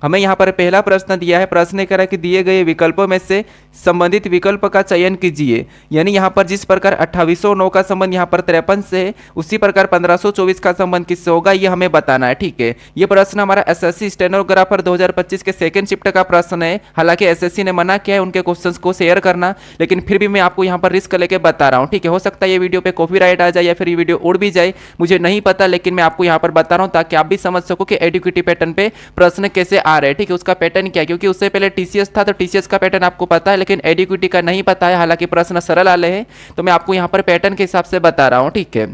हमें यहाँ पर पहला प्रश्न दिया है, प्रश्न कह रहा है कि दिए गए विकल्पों में से संबंधित विकल्प का चयन कीजिए। यानी यहाँ पर जिस प्रकार 2809 का संबंध यहाँ पर 53 से है, उसी प्रकार 1524 का संबंध किससे होगा ये हमें बताना है। ठीक है, ये प्रश्न हमारा एसएससी स्टेनोग्राफर 2025 के सेकंड शिफ्ट का प्रश्न है। हालांकि एसएससी ने मना किया है उनके क्वेश्चंस को शेयर करना, लेकिन फिर भी मैं आपको यहाँ पर रिस्क लेके बता रहा हूँ। ठीक है, हो सकता है ये वीडियो पे कॉपीराइट आ जाए या फिर ये वीडियो उड़ भी जाए, मुझे नहीं पता, लेकिन मैं आपको यहाँ पर बता रहा हूँ ताकि आप भी समझ सको कि एडुकेटिव पैटर्न पे प्रश्न कैसे आ रहे हैं। ठीक है, उसका पैटर्न क्या है, क्योंकि उससे पहले टीसीएस था तो टीसीएस का पैटर्न आपको पता है, लेकिन एडुकेटिव का नहीं पता है। हालांकि प्रश्न सरल आले हैं, तो मैं आपको यहाँ पर पैटर्न के हिसाब से बता रहा हूँ। ठीक है,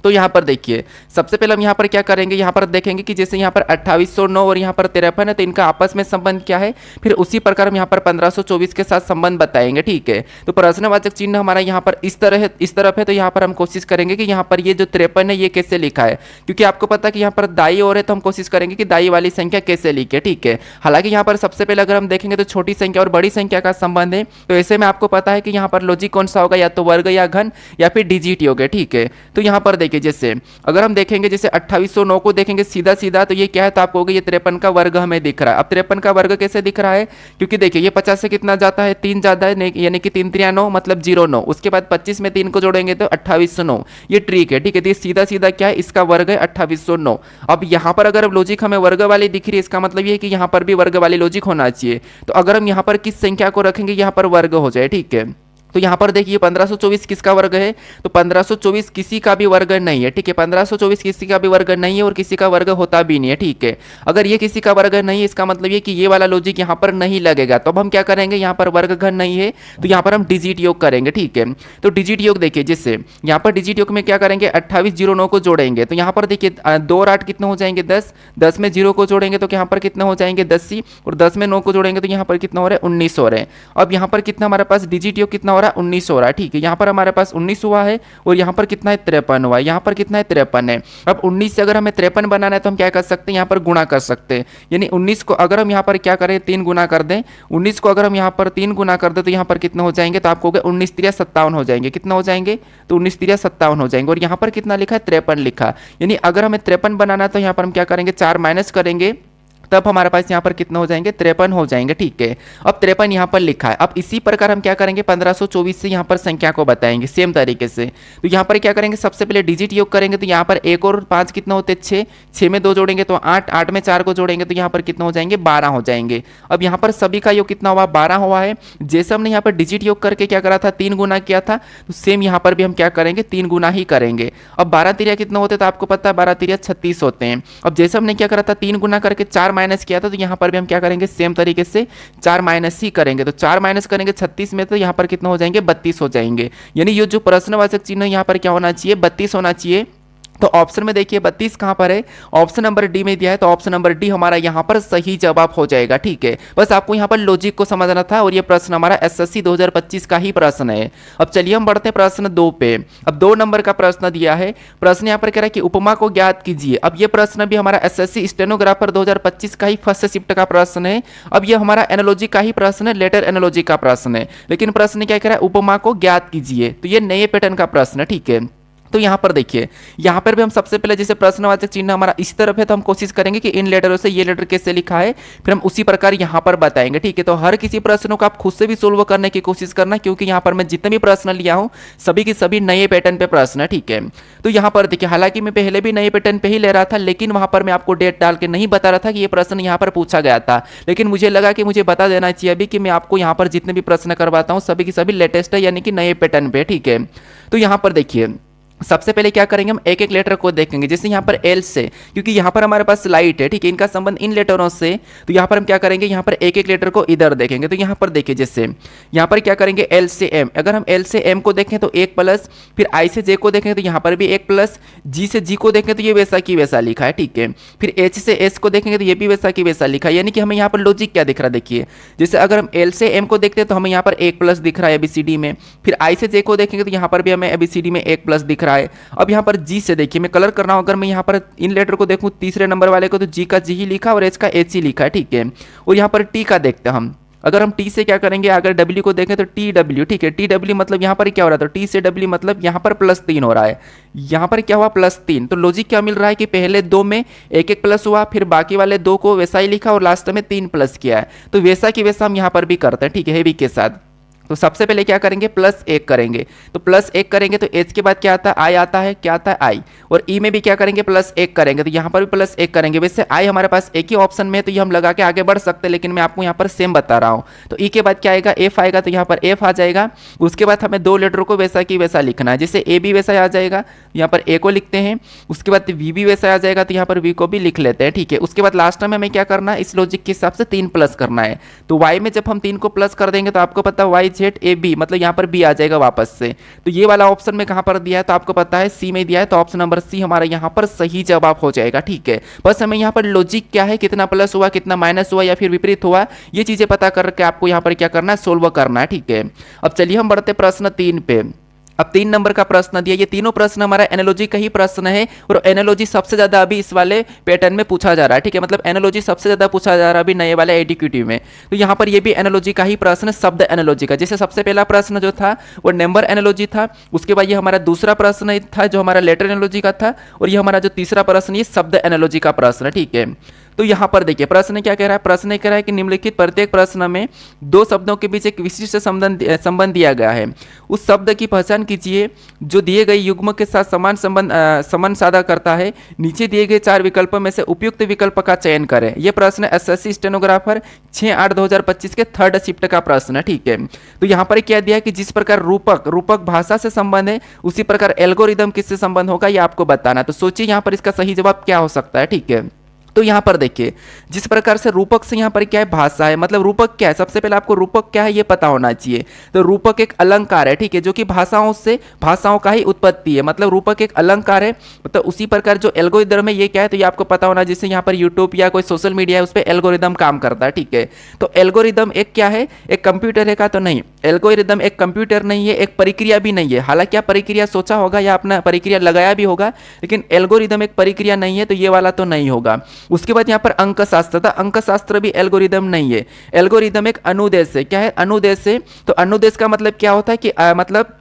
तो यहाँ पर देखिए, सबसे पहले हम यहाँ पर क्या करेंगे, यहाँ पर देखेंगे कि जैसे यहाँ पर 2809 और यहाँ पर 53 है, तो इनका आपस में संबंध क्या है। फिर उसी प्रकार हम यहाँ पर 1524 के साथ संबंध बताएंगे। ठीक है, तो प्रश्नवाचक चिन्ह हमारा यहाँ पर इस तरफ है, तो यहाँ पर हम कोशिश करेंगे कि यहाँ पर ये जो 53 है ये कैसे लिखा है, क्योंकि आपको पता है कि यहाँ पर दाई ओर है, तो हम कोशिश करेंगे कि दाई वाली संख्या कैसे लिखे। ठीक है, हालांकि यहाँ पर सबसे पहले अगर हम देखेंगे तो छोटी संख्या और बड़ी संख्या का संबंध है, तो ऐसे में आपको पता है कि यहाँ पर लॉजिक कौन सा होगा, या तो वर्ग या घन या फिर डिजिट योग है। ठीक है, तो यहाँ पर देखिए, जैसे अगर हम देखेंगे जैसे 2809 को देखेंगे सीधा सीधा, तो ये क्या है, तो आपको होगा ये 53 का वर्ग हमें दिख रहा है। अब 53 का वर्ग कैसे दिख रहा है, क्योंकि देखिए ये 50 से कितना जाता है, 3 जाता है, यानी कि 3 3 9 मतलब 09, उसके बाद 25 में 3 को जोड़ेंगे तो 2809, ये ट्रिक है। ठीक है, तो ये सीधा सीधा क्या है, इसका वर्ग है 2809। अब यहाँ पर अगर लॉजिक हमें वर्ग वाली दिख रही है, इसका मतलब ये है कि यहाँ पर भी वर्ग वाली लॉजिक होना चाहिए। तो अगर हम यहाँ पर किस संख्या को रखेंगे, यहाँ पर वर्ग हो जाए। ठीक है, तो यहाँ पर देखिए 1524 किसका वर्ग है, तो 1524 किसी का भी वर्ग नहीं है। ठीक है, 1524 किसी का भी वर्ग नहीं है और किसी का वर्ग होता भी नहीं है। ठीक है, अगर ये किसी का वर्ग नहीं है, इसका मतलब ये कि ये वाला लॉजिक यहाँ पर नहीं लगेगा। तो अब हम क्या करेंगे, यहाँ पर वर्ग घन नहीं है, तो यहाँ पर हम डिजिट योग करेंगे। ठीक है, तो डिजिट योग देखिए, जिससे यहाँ पर डिजिट योग में क्या करेंगे, 2809 को जोड़ेंगे, तो यहाँ पर देखिए 2 और 8 कितने हो जाएंगे, 10, 10 में 0 को जोड़ेंगे तो यहाँ पर कितने हो जाएंगे, 10 ही, और 10 में 9 को जोड़ेंगे तो यहाँ पर कितना हो रहा है, 19 हो रहे हैं। अब यहाँ पर कितना हमारे पास डिजिट योग कितना हो रहा है, 19 हो रहा है। ठीक है, यहाँ पर हमारे पास 19 हुआ है और यहाँ पर कितना है, 53 हुआ है। यहाँ पर कितना है, 53 है। अब 19 से अगर हमें 53 बनाना है तो हम क्या कर सकते हैं, यहाँ पर गुणा कर सकते हैं। यानी 19 को अगर हम यहाँ पर क्या करें, 3 गुना कर दें, 19 को अगर हम यहाँ पर 3 गुना कर दें तो यहाँ पर कितना हो जाएंगे, तो आपको 19 3 57 हो जाएंगे। कितना हो जाएंगे, तो 19 3 57 हो जाएंगे। और यहाँ पर कितना लिखा है, 53 लिखा। यानी अगर हमें 53 बनाना है तो यहाँ पर हम क्या करेंगे, 4 माइनस करेंगे, तब हमारे पास यहाँ पर कितना हो जाएंगे, 53 हो जाएंगे। ठीक है, अब 53 यहाँ पर लिखा है। अब इसी प्रकार हम क्या करेंगे, 1524 से यहाँ पर संख्या को बताएंगे सेम तरीके से। तो यहाँ पर क्या करेंगे, सबसे पहले डिजिट योग करेंगे, तो यहाँ पर 1 और 5 कितना होते हैं, 6, 6 में 2 जोड़ेंगे तो 8, 8 में 4 को जोड़ेंगे तो यहाँ पर कितना हो जाएंगे, 12 हो जाएंगे। अब यहाँ पर सभी का योग कितना हुआ, 12 हुआ है। जैसे हमने यहाँ पर डिजिट योग करके क्या करा था, 3 गुना किया था, तो सेम यहाँ पर भी हम क्या करेंगे, 3 गुना ही करेंगे। अब 12 तिरिया कितना होते, तो आपको पता है 12 तिरिया 36 होते हैं। अब जैसे हमने क्या करा था, 3 गुना करके 4 माइनस किया था, तो यहाँ पर भी हम क्या करेंगे, सेम तरीके से 4 माइनस ही करेंगे। तो 4 माइनस करेंगे 36 में, तो यहाँ पर कितना हो जाएंगे, 32 हो जाएंगे। यानी ये जो प्रश्नवाचक चिन्ह यहाँ पर क्या होना चाहिए, 32 होना चाहिए। तो ऑप्शन में देखिए 32 कहां पर है, ऑप्शन नंबर डी में दिया है, तो ऑप्शन नंबर डी हमारा यहां पर सही जवाब हो जाएगा। ठीक है, बस आपको यहां पर लॉजिक को समझना था, और ये प्रश्न हमारा एसएससी 2025 का ही प्रश्न है। अब चलिए हम बढ़ते हैं प्रश्न 2 पे। अब 2 नंबर का प्रश्न दिया है, प्रश्न यहां पर कह रहा है कि उपमा को ज्ञात कीजिए। अब ये प्रश्न भी हमारा एसएससी स्टेनोग्राफर 2025 का ही फर्स्ट शिफ्ट का प्रश्न है। अब ये हमारा एनालॉजी का ही प्रश्न है, लेटर एनालॉजी का प्रश्न है, लेकिन प्रश्न क्या कह रहा है, उपमा को ज्ञात कीजिए। तो ये नए पैटर्न का प्रश्न है। ठीक है, तो यहाँ पर देखिए, यहाँ पर भी हम सबसे पहले जैसे प्रश्नवाचक चिन्ह हमारा इस तरफ है, तो हम कोशिश करेंगे कि इन लेटरों से ये लेटर कैसे लिखा है, फिर हम उसी प्रकार यहाँ पर बताएंगे। ठीक है, तो हर किसी प्रश्नों को आप खुद से भी सोल्व करने की कोशिश करना, क्योंकि यहाँ पर मैं जितने भी प्रश्न लिया हूँ सभी के सभी नए पैटर्न पे प्रश्न है। ठीक है, तो यहाँ पर देखिए, हालांकि मैं पहले भी नए पैटर्न पे ही ले रहा था, लेकिन वहाँ पर मैं आपको डेट डाल के नहीं बता रहा था कि ये प्रश्न यहाँ पर पूछा गया था, लेकिन मुझे लगा कि मुझे बता देना चाहिए अभी कि मैं आपको यहाँ पर जितने भी प्रश्न करवाता हूँ सभी के सभी लेटेस्ट है, यानी कि नए पैटर्न पे। ठीक है, तो यहाँ पर देखिए, सबसे पहले क्या करेंगे, हम एक एक लेटर को देखेंगे। जैसे यहाँ पर एल से, क्योंकि यहाँ पर हमारे पास लाइट है, ठीक है, इनका संबंध इन लेटरों से, तो यहाँ पर हम क्या करेंगे, यहाँ पर एक एक लेटर को इधर देखेंगे। तो यहाँ पर देखिए, जैसे यहाँ पर क्या करेंगे, एल से एम, अगर हम एल से एम को देखें तो 1 प्लस, फिर आई से जे को देखें तो यहाँ पर भी 1 प्लस, जी से जी को देखें तो ये वैसा की वैसा लिखा है। ठीक है, फिर एच से एस को देखेंगे तो ये भी वैसा की वैसा लिखा है। यानी कि हमें यहाँ पर लॉजिक क्या दिख रहा है, देखिए, जैसे अगर हम एल से एम को देखते हैं तो हमें यहाँ पर 1 प्लस दिख रहा है एबीसीडी में, फिर आई से जे को देखेंगे तो यहाँ पर भी हमें एबीसीडी में 1 प्लस दिख रहा है। अब यहाँ पर जी से देखिए, मैं कलर कर रहा हूं, अगर मैं यहाँ पर इन लेटर को देखूं तीसरे नंबर वाले को, तो जी का जी ही लिखा और एच का एच ही लिखा है। ठीक है, और यहाँ पर टी का देखते हैं हम, अगर हम टी से क्या करेंगे, अगर डब्ल्यू को देखें तो टी डब्ल्यू, ठीक है, टी डब्ल्यू मतलब यहाँ पर क्या हो रहा है, तो टी से डब्ल्यू मतलब यहाँ पर +3 हो रहा है, यहाँ पर क्या हुआ +3। तो लॉजिक क्या मिल रहा है कि पहले 2 में एक एक प्लस हुआ, फिर बाकी वाले 2 को वैसा ही लिखा और लास्ट में 3 प्लस किया है। तो वैसा की वैसा हम यहाँ पर भी करते हैं, ठीक है, हेवी के साथ। तो सबसे पहले क्या करेंगे, +1 करेंगे। तो +1 करेंगे तो एच के बाद क्या आता है, आई आता है, क्या आता है आई। और ई में भी क्या करेंगे, +1 करेंगे, तो यहाँ पर भी +1 करेंगे। वैसे आई हमारे पास एक ही ऑप्शन में है तो ये हम लगा के आगे बढ़ सकते हैं, लेकिन मैं आपको यहाँ पर सेम बता रहा हूँ। तो ई के बाद क्या आएगा, एफ आएगा, तो यहाँ पर एफ आ जाएगा। उसके बाद हमें 2 लेटर को वैसा की वैसा लिखना है, जैसे ए भी वैसा आ जाएगा, यहाँ पर ए को लिखते हैं। उसके बाद वी भी वैसा आ जाएगा, तो यहाँ पर वी को भी लिख लेते हैं, ठीक है। उसके बाद लास्ट में हमें क्या करना है, इस लॉजिक के हिसाब से 3 प्लस करना है। तो वाई में जब हम 3 को प्लस कर देंगे तो आपको पता है वाई जेड ए बी, मतलब यहाँ पर बी आ जाएगा वापस से। तो ये वाला ऑप्शन में कहाँ पर दिया है, तो आपको पता है सी में दिया है, तो ऑप्शन नंबर सी हमारा यहाँ पर सही जवाब हो जाएगा, ठीक है। बस हमें यहाँ पर लॉजिक क्या है, कितना प्लस हुआ, कितना माइनस हुआ या फिर विपरीत हुआ, ये चीजें पता करके आपको यहाँ पर क्या करना है, सोल्व करना है, ठीक है। अब चलिए हम बढ़ते प्रश्न 3 पे। अब 3 नंबर का प्रश्न दिया, ये तीनों प्रश्न हमारा एनालॉजी का ही प्रश्न है और एनालॉजी सबसे ज्यादा अभी इस वाले पैटर्न में पूछा जा रहा है, ठीक है। मतलब एनालॉजी सबसे ज्यादा पूछा जा रहा है अभी नए वाले एडीक्यूटिव में। तो यहाँ पर ये भी एनालॉजी का ही प्रश्न है, शब्द एनालॉजी का। जैसे सबसे पहला प्रश्न जो था वो नंबर एनालॉजी था, उसके बाद ये हमारा दूसरा प्रश्न था जो हमारा लेटर एनालॉजी का था, और ये हमारा जो तीसरा प्रश्न ये शब्द एनालॉजी का प्रश्न है, ठीक है। तो यहाँ पर देखिए प्रश्न क्या कह रहा है, प्रश्न कह रहा है कि निम्नलिखित प्रत्येक प्रश्न में 2 शब्दों के बीच एक विशिष्ट संबंध दिया गया है। उस शब्द की पहचान कीजिए जो दिए गए युग्म के साथ समान संबंध साधा करता है। नीचे दिए गए 4 विकल्पों में से उपयुक्त विकल्प का चयन करें। यह प्रश्न एसएससी स्टेनोग्राफर 6/8/2025 के 3rd शिफ्ट का प्रश्न है, ठीक है। तो यहाँ पर क्या दिया है कि जिस प्रकार रूपक भाषा से संबंध है, उसी प्रकार एल्गोरिदम किससे संबंध होगा ये आपको बताना। तो सोचिए यहाँ पर इसका सही जवाब क्या हो सकता है, ठीक है। तो यहाँ पर देखिए जिस प्रकार से रूपक से यहाँ पर क्या है, भाषा है, मतलब रूपक क्या है, सबसे पहले आपको रूपक क्या है ये पता होना चाहिए। तो रूपक एक अलंकार है, ठीक है, जो कि भाषाओं का ही उत्पत्ति है, मतलब रूपक एक अलंकार है। मतलब उसी प्रकार जो एल्गोरिदम है ये क्या है, तो ये आपको पता होना, जैसे यहाँ पर यूट्यूब या कोई सोशल मीडिया है उस पर एल्गोरिदम काम करता है, ठीक है। तो एल्गोरिदम एक क्या है, एक कंप्यूटर है का, तो नहीं, एल्गोरिदम एक कंप्यूटर नहीं है, एक प्रक्रिया भी नहीं है। हालांकि आप प्रक्रिया सोचा होगा या अपना प्रक्रिया लगाया भी होगा, लेकिन एल्गोरिदम एक प्रक्रिया नहीं है, तो ये वाला तो नहीं होगा। उसके बाद यहाँ पर अंकशास्त्र था, अंकशास्त्र भी एल्गोरिदम नहीं है। एल्गोरिदम एक अनुदेश है, क्या है, अनुदेश है। तो अनुदेश का मतलब क्या होता है कि मतलब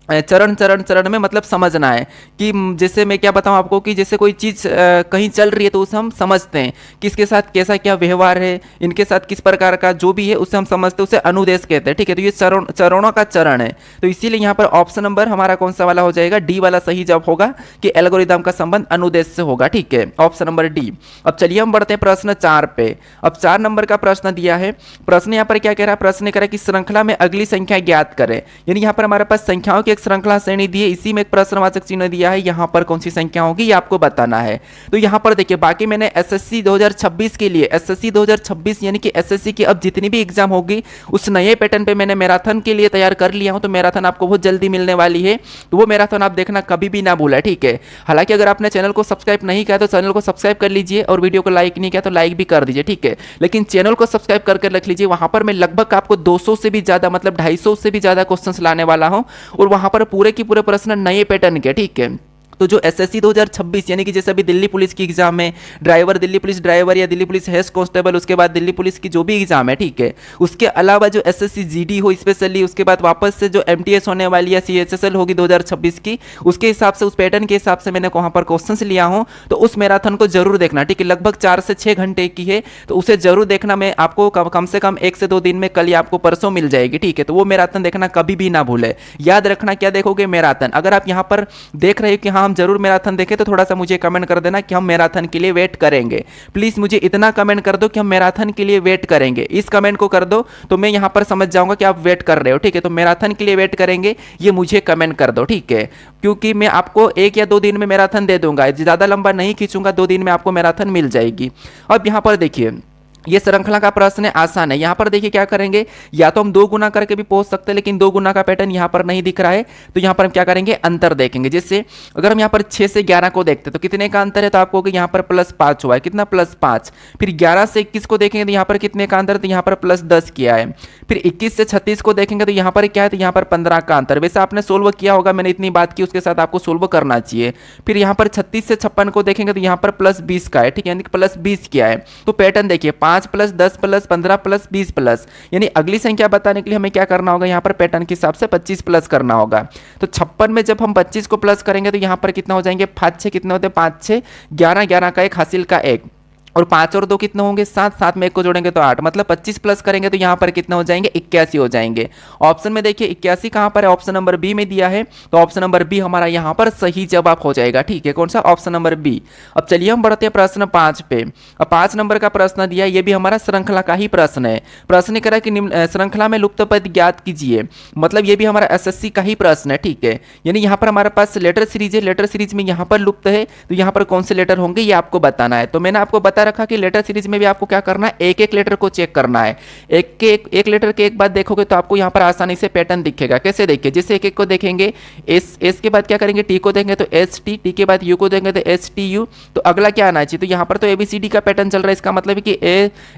चरण में मतलब समझना है कि जैसे मैं क्या बताऊं आपको कि जैसे कोई चीज़ कहीं चल रही है तो उसे हम समझते हैं, किसके साथ कैसा क्या व्यवहार है, इनके साथ किस प्रकार का जो भी है उसे हम समझते हैं, उसे अनुदेश कहते हैं, ठीक है। तो ये चरणों का चरण है। तो इसीलिए यहाँ पर ऑप्शन नंबर हमारा कौन सा वाला हो जाएगा, डी वाला सही जवाब होगा कि एल्गोरिदम का संबंध अनुदेश से होगा, ठीक है, ऑप्शन नंबर डी। अब चलिए हम बढ़ते हैं प्रश्न 4 पे। अब 4 नंबर का प्रश्न दिया है। प्रश्न यहाँ पर क्या कह रहा है, प्रश्न कह रहा है कि श्रृंखला में अगली संख्या ज्ञात करें। यानी यहाँ पर हमारे पास संख्याओं की एक श्रृंखला श्रेणी दी है, इसी में एक प्रश्नवाचक चिन्ह दिया है, यहाँ पर कौन सी संख्या होगी ये आपको बताना है। तो यहाँ पर देखिए बाकी मैंने एसएससी 2026 के लिए, एसएससी 2026 यानी कि एसएससी की अब जितनी भी एग्जाम होगी उस नए पैटर्न पे मैंने मैराथन के लिए तैयार कर लिया हूँ। तो मैराथन आपको बहुत जल्दी मिलने वाली है, तो वो मैराथन आप देखना कभी भी ना भूला, ठीक है। हालांकि अगर आपने चैनल को सब्सक्राइब नहीं किया तो चैनल को सब्सक्राइब कर लीजिए, और वीडियो को लाइक नहीं किया तो लाइक भी कर दीजिए, ठीक है। लेकिन चैनल को सब्सक्राइब करके रख लीजिए, वहां पर मैं लगभग आपको 200 से भी ज्यादा, मतलब 250 से भी ज्यादा क्वेश्चंस लाने वाला हूं, और वहां पर पूरे की पूरे प्रश्न नए पैटर्न के, ठीक है। तो जो एसएससी 2026 यानी कि जैसे अभी दिल्ली पुलिस की एग्जाम में ड्राइवर, दिल्ली पुलिस ड्राइवर या दिल्ली पुलिस हेड कांस्टेबल, उसके बाद दिल्ली पुलिस की जो भी एग्जाम है, ठीक है, उसके अलावा जो एसएससी जीडी हो स्पेशली, उसके बाद वापस से जो एमटीएस होने वाली या सीएचएसएल होगी 2026 की, उसके हिसाब से, उस पैटर्न के हिसाब से मैंने वहां पर क्वेश्चंस लिया हूं। तो उस मैराथन को जरूर देखना, ठीक है, लगभग 4 से 6 घंटे की है, तो उसे जरूर देखना। मैं आपको कम से कम 1 से 2 दिन में, कल या आपको परसों मिल जाएगी, ठीक है। तो वो मैराथन देखना कभी भी ना भूले। याद रखना क्या देखोगे, मैराथन। अगर आप यहाँ पर देख रहे हो कि हाँ हम जरूर मैराथन देखें तो थोड़ा सा मुझे कमेंट कर देना कि हम मैराथन के लिए वेट करेंगे। प्लीज मुझे इतना कमेंट कर दो कि हम मैराथन के लिए वेट करेंगे। इस कमेंट को कर दो तो मैं यहां पर समझ जाऊंगा कि आप वेट कर रहे हो, ठीक है। तो मैराथन के लिए वेट करेंगे ये मुझे कमेंट कर दो, ठीक है, क्योंकि मैं आपको 1 या 2 दिन में मैराथन दे दूंगा, ज्यादा लंबा नहीं खींचूंगा, 2 दिन में आपको मैराथन मिल जाएगी। अब यहां पर देखिए ये श्रृंखला का प्रश्न है, आसान है। यहाँ पर देखिए क्या करेंगे, या तो हम 2 गुना करके भी पहुंच सकते हैं, लेकिन 2 गुना का पैटर्न यहाँ पर नहीं दिख रहा है, तो यहाँ पर हम क्या करेंगे, अंतर देखेंगे। जैसे अगर हम यहाँ पर 6 से 11 को देखते हैं तो कितने का अंतर है, तो आपको यहाँ पर +5 हुआ है, कितना +5। फिर 11 से 21 को देखेंगे तो यहाँ पर कितने का अंतर है, तो यहाँ पर +10 किया है। फिर 21 से 36 को देखेंगे तो यहाँ पर क्या है, तो यहाँ पर 15 का अंतर। वैसे आपने सोल्व किया होगा, मैंने इतनी बात की, उसके साथ आपको सोल्व करना चाहिए। फिर यहाँ पर 36 से 56 को देखेंगे तो यहाँ पर +20 का है, ठीक है, यानी कि +20 किया है। तो पैटर्न देखिए 5 प्लस 10 प्लस 15 प्लस 20 प्लस, यानी अगली संख्या बताने के लिए हमें क्या करना होगा, यहाँ पर पैटर्न के हिसाब से 25 प्लस करना होगा। तो 56 में जब हम 25 को प्लस करेंगे तो यहाँ पर कितना हो जाएंगे, 5 6 कितने होते हैं, 5 6 11, 11 का 1 हासिल का 1, और 5 और 2 कितने होंगे, 7, 7 में 1 को जोड़ेंगे तो 8, मतलब 25 प्लस करेंगे तो यहाँ पर कितने हो जाएंगे, 81 हो जाएंगे। ऑप्शन में देखिए 81 कहाँ पर है, ऑप्शन नंबर बी में दिया है, तो ऑप्शन नंबर बी हमारा यहाँ पर सही जवाब हो जाएगा। ठीक है, कौन सा, ऑप्शन नंबर बी। अब चलिए हम बढ़ते हैं प्रश्न 5 पे। अब 5 नंबर का प्रश्न दिया, ये भी हमारा श्रृंखला का ही प्रश्न है। प्रश्न कह रहा है कि श्रृंखला में लुप्त पद ज्ञात कीजिए, मतलब ये भी हमारा एसएससी का ही प्रश्न है। ठीक है, यानी यहाँ पर हमारे पास लेटर सीरीज है, लेटर सीरीज में यहाँ पर लुप्त है, तो यहाँ पर कौन से लेटर होंगे ये आपको बताना है। तो मैंने आपको बता रखा कि लेटर सीरीज में भी आपको क्या करना है, एक एक लेटर को चेक करना है। एक लेटर के एक बार देखोगे तो आपको यहाँ पर आसानी से पैटर्न दिखेगा। कैसे देखिए, जैसे एक एक को देखेंगे, एस के बाद क्या करेंगे, टी को देंगे तो एस टी के बाद यू को देंगे तो एस टी यू, तो अगला क्या आना चाहिए, तो यहाँ पर तो एबीसीडी का पैटर्न चल रहा है, इसका मतलब है कि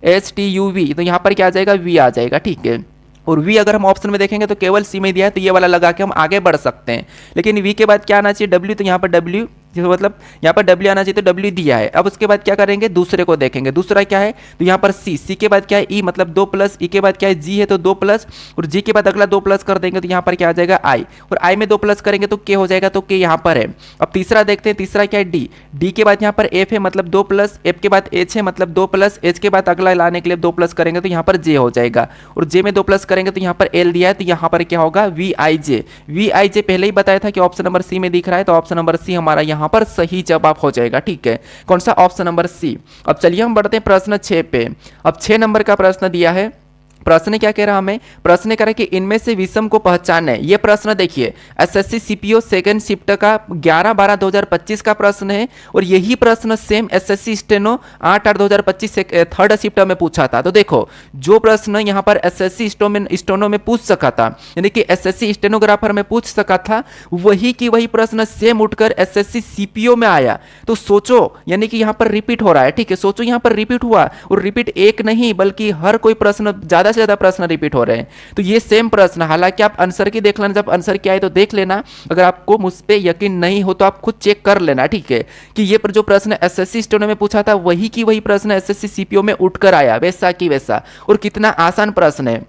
एस टी यू वी, तो यहाँ पर क्या आ जाएगा, वी आ जाएगा। ठीक है, और वी अगर हम ऑप्शन में देखेंगे तो केवल सी में दिया है, तो ये वाला लगा के हम आगे बढ़ सकते हैं। लेकिन वी के बाद क्या आना चाहिए, डब्ल्यू, तो यहाँ पर डब्ल्यू, मतलब यहाँ पर डब्ल्यू आना चाहिए, तो डब्ल्यू दिया है। अब उसके बाद क्या करेंगे, दूसरे को देखेंगे, दूसरा क्या है, तो यहाँ पर सी के बाद क्या है, ई, मतलब 2 प्लस, ई के बाद क्या है, जी है तो 2 प्लस, और जी के बाद अगला 2 प्लस कर देंगे तो यहाँ पर क्या आ जाएगा, आई, और आई में 2 प्लस करेंगे तो के हो जाएगा, तो के यहाँ पर है। अब तीसरा देखते हैं, तीसरा क्या है, डी के बाद यहाँ पर एफ है, मतलब 2 प्लस, एफ के बाद एच है, मतलब 2 प्लस, एच के बाद अगला लाने के लिए 2 प्लस करेंगे तो यहाँ पर जे हो जाएगा, और जे में 2 प्लस करेंगे तो यहाँ पर एल दिया है, तो यहाँ पर क्या होगा, वी आई जे। पहले ही बताया था कि ऑप्शन नंबर सी में दिख रहा है, तो ऑप्शन नंबर सी हमारा यहाँ पर सही जवाब हो जाएगा। ठीक है, कौन सा, ऑप्शन नंबर सी। अब चलिए हम बढ़ते हैं प्रश्न 6 पे। अब 6 नंबर का प्रश्न दिया है, प्रश्न क्या कह रहा हमें, प्रश्न कह रहा है कि इनमें से विषम को पहचाने। ये प्रश्न देखिए एसएससी सीपीओ सेकंड शिफ्ट का 11/12/2025 का प्रश्न है, और यही प्रश्न same SSC steno 8/8/2025 third shift में पूछा था। तो देखो जो प्रश्न यहाँ पर एसएससी स्टेनो में पूछ सका था, यानी कि एसएससी स्टेनोग्राफर में पूछ सका था, वही की वही प्रश्न सेम उठकर एसएससी सीपीओ में आया। तो सोचो, यानी कि यहाँ पर रिपीट हो रहा है। ठीक है, सोचो यहाँ पर रिपीट हुआ, और रिपीट एक नहीं बल्कि हर कोई प्रश्न ज्यादा से ज्यादा प्रश्न रिपीट हो रहे हैं। तो ये सेम प्रश्न, हालांकि आप आंसर की देख लेना, जब आंसर क्या है तो देख लेना, अगर आपको मुझ पे यकीन नहीं हो तो आप खुद चेक कर लेना। ठीक है, कि ये जो प्रश्न एसएससी स्टेनो में पूछा था वही की वही प्रश्न एसएससी सीपीओ में उठकर आया, वैसा की वैसा। और कितना आसान प्रश्न है।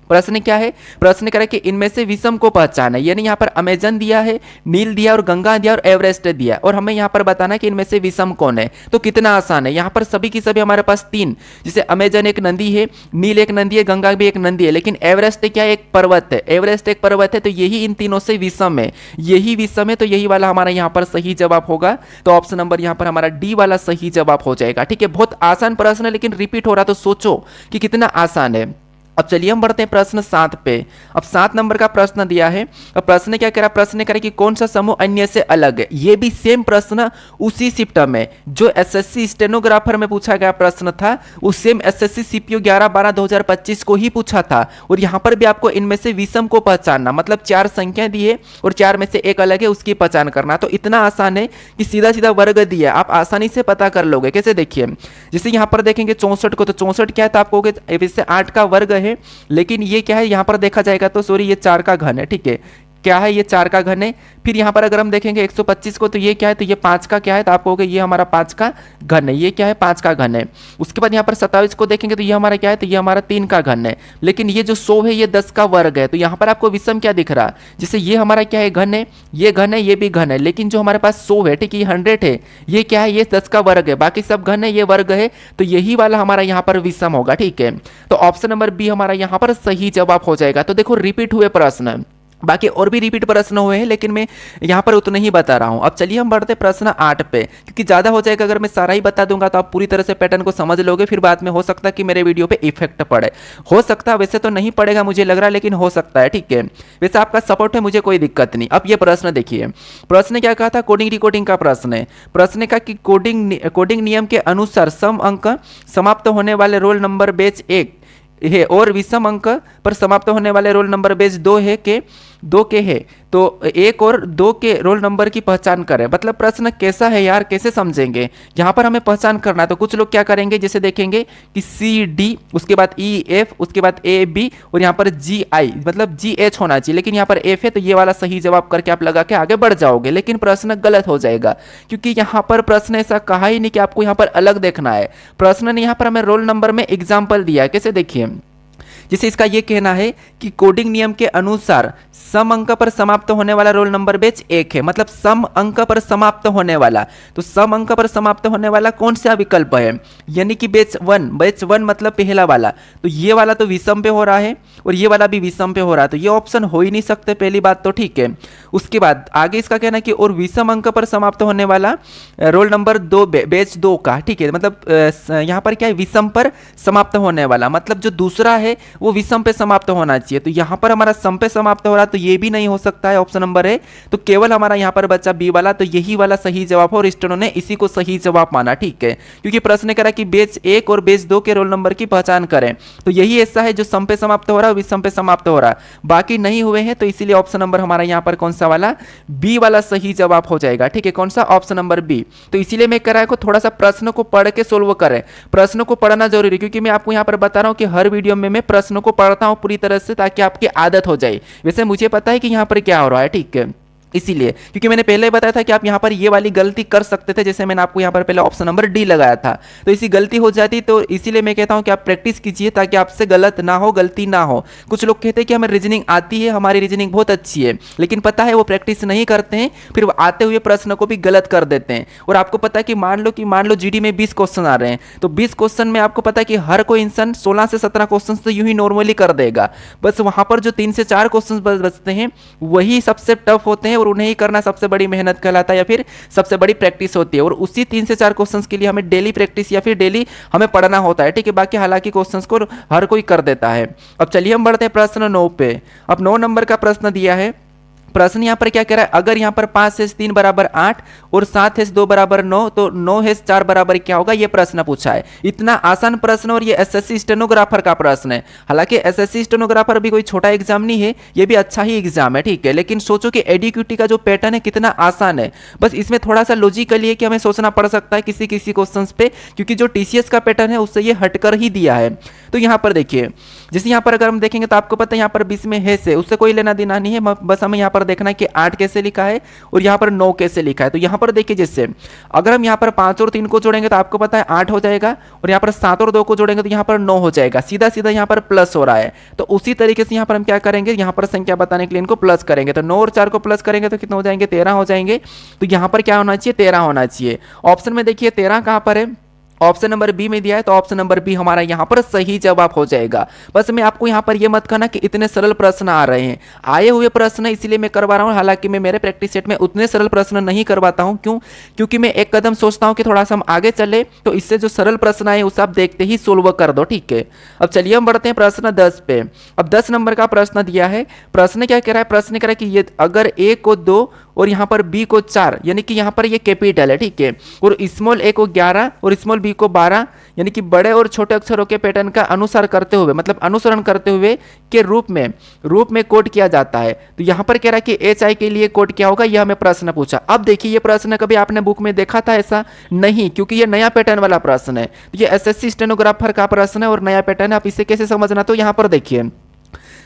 प्रश्न क्या है, प्रश्न कह रहा है कि इनमें से विषम को पहचाना, यानी यहाँ पर अमेजन दिया है, नील दिया और गंगा दिया और एवरेस्ट दिया, और हमें यहाँ पर बताना है कि इनमें से विषम कौन है। तो कितना आसान है, यहाँ पर सभी की सभी हमारे पास 3, जैसे अमेजन एक नदी है, नील एक नदी है, गंगा भी एक नदी है, लेकिन एवरेस्ट क्या है, एक पर्वत है। एवरेस्ट एक पर्वत है, तो यही इन तीनों से विषम है, यही विषम है, तो यही वाला हमारा यहाँ पर सही जवाब होगा। तो ऑप्शन नंबर यहाँ पर हमारा डी वाला सही जवाब हो जाएगा। ठीक है, बहुत आसान प्रश्न है, लेकिन रिपीट हो रहा, तो सोचो कि कितना आसान है। अब चलिए हम बढ़ते हैं प्रश्न 7 पे। अब 7 नंबर का प्रश्न दिया है। अब प्रश्न क्या कह रहा है, प्रश्न कह रहा है कि कौन सा समूह अन्य से अलग है। ये भी सेम प्रश्न उसी शिफ्ट में जो एसएससी स्टेनोग्राफर में पूछा गया प्रश्न था, उस सेम एसएससी सीपीओ 11/12/2025 को ही पूछा था। और यहां पर भी आपको इनमें से विषम को पहचानना, मतलब 4 संख्या दी है और 4 में से एक अलग है, उसकी पहचान करना। तो इतना आसान है कि सीधा सीधा वर्ग दिया, आप आसानी से पता कर लोगे। कैसे देखिए, जैसे यहां पर देखेंगे 64 को, तो 64 क्या है, तो आपको 8 का वर्ग है, लेकिन ये क्या है, यहां पर देखा जाएगा तो सॉरी ये 4 का घन है। ठीक है, क्या है, ये 4 का घन है। फिर यहाँ पर अगर हम देखेंगे 125 को, तो ये क्या है, तो ये 5 का क्या है, तो आप कहोगे ये हमारा 5 का घन है, ये क्या है, 5 का घन है। उसके बाद यहाँ पर 27 को देखेंगे तो ये हमारा क्या है, तो ये हमारा 3 का घन है। लेकिन ये जो 100 है ये 10 का वर्ग है। तो यहाँ पर आपको विषम क्या दिख रहा, जैसे ये हमारा क्या है, घन है, ये घन है, ये भी घन है, लेकिन जो हमारे पास 100 है, ठीक है, ये 100 है, ये क्या है, ये 10 का वर्ग है, बाकी सब घन है, ये वर्ग है। तो यही वाला हमारा यहाँ पर विषम होगा। ठीक है, तो ऑप्शन नंबर बी हमारा यहाँ पर सही जवाब हो जाएगा। तो देखो रिपीट हुए प्रश्न, बाकी और भी रिपीट प्रश्न हुए हैं, लेकिन मैं यहाँ पर उतना ही बता रहा हूँ। अब चलिए हम बढ़ते प्रश्न 8 पे, क्योंकि ज़्यादा हो जाएगा अगर मैं सारा ही बता दूंगा तो आप पूरी तरह से पैटर्न को समझ लोगे, फिर बाद में हो सकता है कि मेरे वीडियो पे इफेक्ट पड़े। हो सकता है, वैसे तो नहीं पड़ेगा मुझे लग रहा है, लेकिन हो सकता है। ठीक है, वैसे आपका सपोर्ट है, मुझे कोई दिक्कत नहीं। अब ये प्रश्न देखिए, प्रश्न क्या कहा था, कोडिंग रिकोडिंग का प्रश्न है। प्रश्न का कि कोडिंग नियम के अनुसार सम अंक समाप्त होने वाले रोल नंबर बेच 1 है और विषम अंक पर समाप्त होने वाले रोल नंबर बेस 2 है के 2 के है तो 1 और 2 के रोल नंबर की पहचान करें। मतलब प्रश्न कैसा है यार, कैसे समझेंगे? यहाँ पर हमें पहचान करना है। तो कुछ लोग क्या करेंगे, जैसे देखेंगे कि CD, उसके बाद EF, उसके बाद AB और यहाँ पर GI, मतलब GH होना चाहिए, लेकिन यहाँ पर F है, तो ये वाला सही जवाब करके आप लगा के आगे बढ़ जाओगे। लेकिन प्रश्न गलत हो जाएगा, क्योंकि यहाँ पर प्रश्न ऐसा कहा ही नहीं कि आपको यहाँ पर अलग देखना है। प्रश्न ने यहाँ पर हमें रोल नंबर में एग्जाम्पल दिया है। कैसे देखिए, जैसे इसका ये कहना है कि कोडिंग नियम के अनुसार सम अंक पर समाप्त होने वाला रोल नंबर बैच 1 है। मतलब सम अंक पर समाप्त होने वाला, तो सम अंक पर समाप्त होने वाला कौन सा विकल्प है? यानी कि बैच 1, बैच 1 मतलब पहला वाला, तो ये वाला तो विषम पे हो रहा है और ये वाला भी विषम पे हो रहा है, तो ये ऑप्शन हो ही नहीं सकते, पहली बात तो ठीक है। उसके बाद आगे इसका कहना है कि और विषम अंक पर समाप्त होने वाला रोल नंबर 2, बैच 2 का, ठीक है। मतलब यहाँ पर क्या है, विषम पर समाप्त होने वाला, मतलब जो दूसरा है वो विषम पे समाप्त होना चाहिए। तो यहाँ पर हमारा सम पे समाप्त हो रहा, तो ये भी नहीं हो सकता है, ऑप्शन नंबर है। तो केवल हमारा यहाँ पर बचा बी वाला, तो यही वाला सही जवाब हो और स्टूडेंट ने इसी को सही जवाब माना, ठीक है। क्योंकि प्रश्न कह रहा कि बैच 1 और बैच 2 के रोल नंबर की पहचान करें, तो यही ऐसा है जो सम पे समाप्त हो रहा है, विषम पे समाप्त हो रहा है, बाकी नहीं हुए हैं। तो इसीलिए ऑप्शन नंबर हमारा यहाँ पर कौन सा वाला, बी वाला सही जवाब हो जाएगा, ठीक है। कौन सा, ऑप्शन नंबर बी। तो इसीलिए मैं कह रहा हूँ थोड़ा सा प्रश्न को पढ़ के सोल्व करें। प्रश्न को पढ़ना जरूरी है, क्योंकि मैं आपको यहाँ पर बता रहा हूँ कि हर वीडियो में मैं प्रश्न को पढ़ता हूँ पूरी तरह से, ताकि आपकी आदत हो जाए। वैसे मुझे पता है कि यहाँ पर क्या हो रहा है, ठीक है, इसीलिए, क्योंकि मैंने पहले बताया था कि आप यहाँ पर ये वाली गलती कर सकते थे, जैसे मैंने आपको यहाँ पर पहले ऑप्शन नंबर डी लगाया था, तो इसी गलती हो जाती। तो इसीलिए मैं कहता हूँ कि आप प्रैक्टिस कीजिए, ताकि आपसे गलत ना हो, गलती ना हो। कुछ लोग कहते हैं कि हमें रीजनिंग आती है, हमारी रीजनिंग बहुत अच्छी है, लेकिन पता है वो प्रैक्टिस नहीं करते हैं, फिर वो आते हुए प्रश्न को भी गलत कर देते हैं। और आपको पता है कि मान लो GD में 20 क्वेश्चन आ रहे हैं, तो 20 क्वेश्चन में आपको पता है कि हर कोई इंसान 16 से 17 क्वेश्चन तो यूं ही नॉर्मली कर देगा, बस वहां पर जो 3 से 4 क्वेश्चन बचते हैं वही सबसे टफ होते हैं, और उन्हें ही करना सबसे बड़ी मेहनत कहलाता है, या फिर सबसे बड़ी प्रैक्टिस होती है। और उसी 3 से 4 क्वेश्चंस के लिए हमें डेली प्रैक्टिस या फिर डेली हमें पढ़ना होता है, ठीक है। बाकी हालांकि क्वेश्चंस को हर कोई कर देता है। अब चलिए हम बढ़ते हैं प्रश्न 9 पे। अब 9 नंबर का प्रश्न दिया है। प्रश्न यहाँ पर क्या कह रहा है, अगर यहाँ पर 5 - 3 = 8 और 7 - 2 = 9, तो 9 - 4 = क्या होगा, ये प्रश्न पूछा है। इतना आसान प्रश्न, और ये SSC स्टेनोग्राफर का प्रश्न है। हालांकि SSC स्टेनोग्राफर भी कोई छोटा एग्जाम नहीं है, ये भी अच्छा ही एग्जाम है, ठीक है। लेकिन सोचो कि एडीक्यूटी का जो पैटर्न है कितना आसान है, बस इसमें थोड़ा सा लॉजिकली है कि हमें सोचना पड़ सकता है किसी किसी क्वेश्चन पे, क्योंकि जो TCS का पैटर्न है उससे ये हटकर ही दिया है। तो यहाँ पर देखिए, जैसे यहाँ पर अगर हम देखेंगे तो आपको पता है यहाँ पर 20 में है से, उससे कोई लेना देना नहीं है, बस हमें यहाँ पर देखना है कि 8 कैसे लिखा है और यहाँ पर 9 कैसे लिखा है। तो यहाँ पर देखिए, जैसे अगर हम यहाँ पर 5 और 3 को जोड़ेंगे तो आपको पता है 8 हो जाएगा, और यहाँ पर 7 और 2 को जोड़ेंगे तो यहाँ पर 9 हो जाएगा। सीधा सीधा यहाँ पर प्लस हो रहा है। तो उसी तरीके से यहाँ पर हम क्या करेंगे, यहाँ पर संख्या बताने के लिए इनको प्लस करेंगे, तो 9 और 4 को प्लस करेंगे तो कितने हो जाएंगे, 13 हो जाएंगे। तो यहाँ पर क्या होना चाहिए, 13 होना चाहिए। ऑप्शन में देखिए 13 कहाँ पर है, ऑप्शन नंबर बी में दिया है, तो ऑप्शन नंबर बी हमारा यहाँ पर सही जवाब हो जाएगा। बस मैं आपको यहाँ पर ये मत कहना कि इतने सरल प्रश्न आ रहे हैं, आए हुए प्रश्न इसलिए मैं करवा रहा हूँ। हालांकि मैं मेरे प्रैक्टिस सेट में उतने सरल प्रश्न नहीं करवाता हूँ, क्यों, क्योंकि मैं एक कदम सोचता हूँ कि थोड़ा सा हम आगे चले, तो इससे जो सरल प्रश्न आए उसे आप देखते ही सोल्व कर दो, ठीक है। अब चलिए हम बढ़ते हैं प्रश्न 10 पे। अब 10 नंबर का प्रश्न दिया है। प्रश्न क्या कह रहा है, प्रश्न कह रहा है कि ये अगर ए को 2 और यहाँ पर बी को 4, यानी कि यहाँ पर ये कैपिटल है, ठीक है, और स्मॉल ए को 11 और स्मॉल बी को 12, यानी कि बड़े और छोटे अक्षरों के पैटर्न का अनुसार करते हुए, मतलब अनुसरण करते हुए के रूप में कोड किया जाता है। तो यहाँ पर कह रहा है कि HI के लिए कोड क्या होगा, यह हमें प्रश्न पूछा। अब देखिए, ये प्रश्न कभी आपने बुक में देखा था ऐसा नहीं, क्योंकि ये नया पैटर्न वाला प्रश्न है। तो ये SSC स्टेनोग्राफर का प्रश्न है और नया पैटर्न है। आप इसे कैसे समझना, तो यहाँ पर देखिए,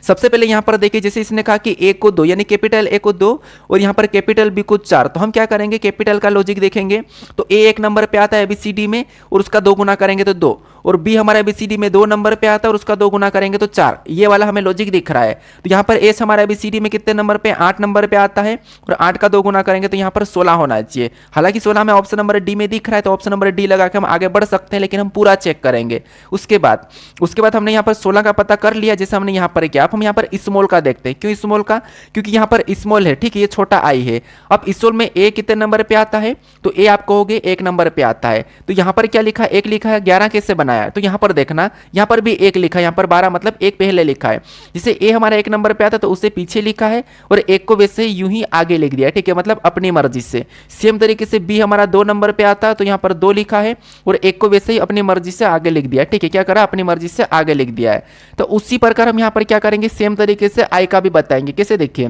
सबसे पहले यहाँ पर देखिए, जैसे इसने कहा कि ए को 2, यानी कैपिटल ए को 2 और यहाँ पर कैपिटल बी को 4, तो हम क्या करेंगे, कैपिटल का लॉजिक देखेंगे। तो ए 1 नंबर पे आता है ABCD में, और उसका 2 गुना करेंगे तो 2, और बी हमारा ABCD में 2 नंबर पे आता है और उसका 2 गुना करेंगे तो 4। ये वाला हमें लॉजिक दिख रहा है। तो यहाँ पर एस हमारा ABCD में कितने नंबर पे, 8 नंबर पे आता है, और 8 का 2 गुना करेंगे तो यहाँ पर 16 होना चाहिए। हालांकि 16 हमें ऑप्शन नंबर डी में दिख रहा है, तो ऑप्शन नंबर डी लगा के हम आगे बढ़ सकते हैं, लेकिन हम पूरा चेक करेंगे। उसके बाद हमने यहाँ पर 16 का पता कर लिया, जैसे हमने यहाँ पर किया। अब हम यहाँ पर स्मॉल का देखते हैं। क्यों स्मॉल का, क्योंकि यहाँ पर स्मॉल है, ठीक है, ये छोटा आई है। अब स्मॉल में ए कितने नंबर पे आता है, तो ए आप कहोगे 1 नंबर पे आता है। तो यहाँ पर क्या लिखा, 1 लिखा है, 11 कैसे बनाया, तो यहाँ पर देखना, यहाँ पर भी 1 लिखा है, यहाँ पर 12 मतलब 1 पहले लिखा है। जैसे ए हमारा 1 नंबर पे आता है तो उससे पीछे लिखा है, और 1 को वैसे यूं ही आगे लिख दिया, ठीक है, मतलब अपनी मर्जी से। सेम तरीके से बी हमारा 2 नंबर पे आता है, तो यहाँ पर 2 लिखा है, और 1 को वैसे ही अपनी मर्जी से आगे लिख दिया, ठीक है। क्या करा, अपनी मर्जी से आगे लिख दिया है। तो उसी प्रकार हम यहाँ पर क्या करेंगे, सेम तरीके से आई का भी बताएंगे। कैसे, देखिए,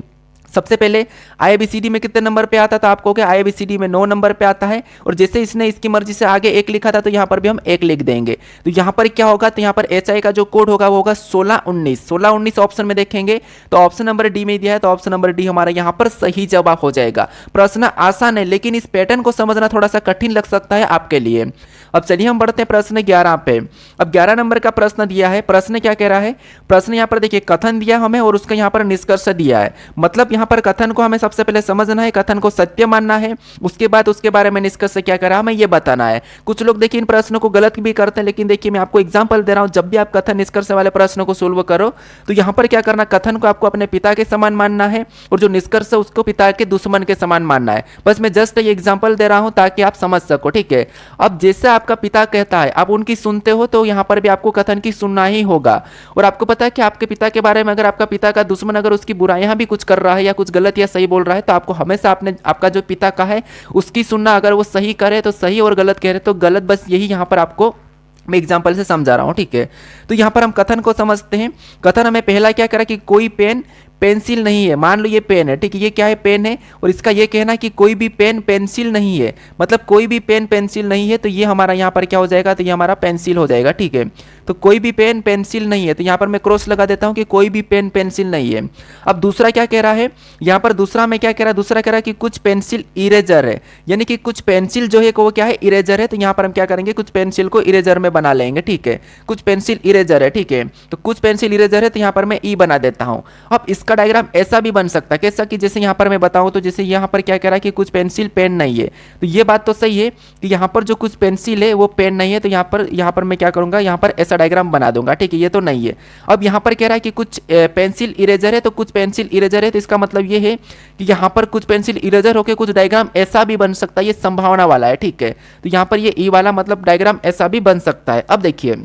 सबसे पहले IABCD में कितने नंबर पे आता था, आपको क्या IABCD में 9 नंबर पे आता है, और जैसे इसने इसकी मर्जी से आगे 1 लिखा था तो यहाँ पर भी हम 1 लिख देंगे। तो यहाँ पर क्या होगा, तो यहाँ पर HI का जो कोड होगा वो होगा 1619। 1619 ऑप्शन में देखेंगे तो ऑप्शन नंबर डी में दिया है, तो ऑप्शन नंबर डी हमारा यहाँ पर सही जवाब हो जाएगा। प्रश्न आसान है लेकिन इस पैटर्न को समझना थोड़ा सा कठिन लग सकता है आपके लिए। अब चलिए हम बढ़ते हैं प्रश्न 11 पे। अब 11 नंबर का प्रश्न दिया है। प्रश्न क्या कह रहा है, प्रश्न यहाँ पर देखिए कथन दिया हमें और उसका यहाँ पर निष्कर्ष दिया है। मतलब यहाँ पर कथन को हमें सबसे पहले समझना है, कथन को सत्य मानना है, उसके बाद उसके बारे में निष्कर्ष क्या कर रहा है हमें ये बताना है। कुछ लोग देखिए इन प्रश्नों को गलत भी करते हैं, लेकिन देखिए मैं आपको एग्जाम्पल दे रहा हूँ, जब भी आप कथन निष्कर्ष वाले प्रश्नों को सोल्व करो तो यहाँ पर क्या करना, कथन को आपको अपने पिता के समान मानना है और जो निष्कर्ष है उसको पिता के दुश्मन के समान मानना है। बस मैं जस्ट ये एग्जाम्पल दे रहा हूँ ताकि आप समझ सको, ठीक है। अब जैसे आपका पिता कहता है आप उनकी सुनते हो, तो यहाँ पर भी आपको कथन की सुनना ही होगा। और आपको पता है कि आपके पिता के बारे में अगर आपका पिता का दुश्मन अगर उसकी बुराइयां भी कुछ कर रहा है या कुछ गलत या सही बोल रहा है, तो आपको हमेशा अपने आपका जो पिता का है उसकी सुनना। अगर वो सही करे तो सही और गलत कह रहे तो गलत। बस यही यहाँ पर आपको मैं एग्जाम्पल से समझा रहा हूँ, ठीक है। तो यहाँ पर हम कथन को समझते हैं। कथन हमें पहला क्या करा कि कोई पेन पेंसिल नहीं है। मान लो ये पेन है, ठीक है, ये क्या है, पेन है, और इसका ये कहना कि कोई भी पेन पेंसिल नहीं है, मतलब कोई भी पेन पेंसिल नहीं है, तो ये हमारा यहाँ पर क्या हो जाएगा, तो ये हमारा पेंसिल हो जाएगा, ठीक है। तो कोई भी पेन पेंसिल नहीं है, तो यहाँ पर मैं क्रॉस लगा देता हूँ कि कोई भी पेन पेंसिल नहीं है। अब दूसरा क्या कह रहा है, यहाँ पर दूसरा में क्या कह रहा है, दूसरा कह रहा है कि कुछ पेंसिल इरेजर है, यानी कि कुछ पेंसिल जो है वो क्या है, इरेजर है। तो यहाँ पर हम क्या करेंगे, कुछ पेंसिल को इरेजर में बना लेंगे, ठीक है, कुछ पेंसिल इरेजर है, ठीक है। तो कुछ पेंसिल इरेजर है, तो यहाँ पर मैं ई बना देता हूँ। अब इसका डायग्राम ऐसा भी बन सकता है, कैसा कि जैसे यहाँ पर मैं बताऊँ तो जैसे यहाँ पर क्या कह रहा है कि कुछ पेंसिल पेन नहीं है, तो ये बात तो सही है कि यहाँ पर जो कुछ पेंसिल है वो पेन नहीं है, तो यहाँ पर मैं क्या करूँगा, यहाँ पर ऐसा डायग्राम बना दूंगा, ठीक है, ये तो नहीं है। अब यहाँ पर कह रहा है कि कुछ पेंसिल इरेजर है, तो कुछ पेंसिल इरेजर है, तो इसका मतलब ये है कि यहाँ पर कुछ पेंसिल इरेजर होकर कुछ डायग्राम ऐसा भी बन सकता है, ये संभावना वाला है, ठीक है। तो यहाँ पर ये ई वाला मतलब डायग्राम ऐसा भी बन सकता है। अब देखिए